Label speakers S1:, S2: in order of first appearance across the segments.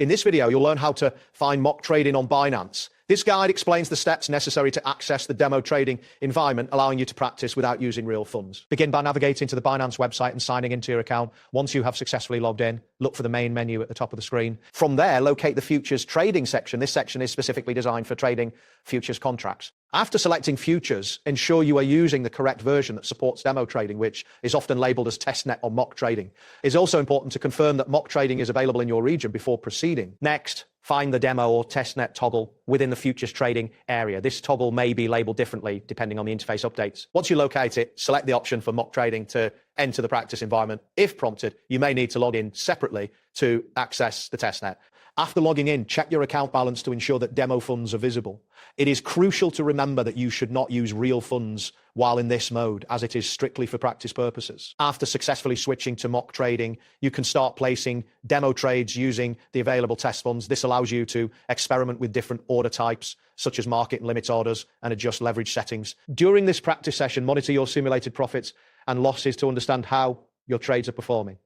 S1: In this video, you'll learn how to find mock trading on Binance. This guide explains the steps necessary to access the demo trading environment, allowing you to practice without using real funds. Begin by navigating to the Binance website and signing into your account. Once you have successfully logged in, look for the main menu at the top of the screen. From there, locate the futures trading section. This section is specifically designed for trading futures contracts. After selecting futures, ensure you are using the correct version that supports demo trading, which is often labeled as testnet or mock trading. It's also important to confirm that mock trading is available in your region before proceeding. Next, find the demo or testnet toggle within the futures trading area. This toggle may be labeled differently depending on the interface updates. Once you locate it, select the option for mock trading to enter the practice environment. If prompted, you may need to log in separately to access the testnet. After logging in, check your account balance to ensure that demo funds are visible. It is crucial to remember that you should not use real funds while in this mode, as it is strictly for practice purposes. After successfully switching to mock trading, you can start placing demo trades using the available test funds. This allows you to experiment with different order types, such as market and limit orders, and adjust leverage settings. During this practice session, monitor your simulated profits and losses to understand how your trades are performing.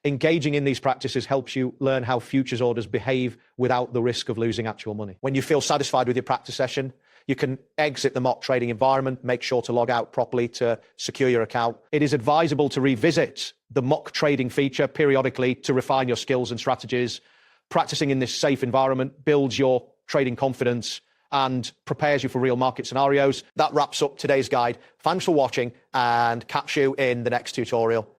S1: Engaging in these practices helps you learn how futures orders behave without the risk of losing actual money. When you feel satisfied with your practice session, you can exit the mock trading environment. Make sure to log out properly to secure your account. It is advisable to revisit the mock trading feature periodically to refine your skills and strategies. Practicing in this safe environment builds your trading confidence and prepares you for real market scenarios. That wraps up today's guide. Thanks for watching, and catch you in the next tutorial.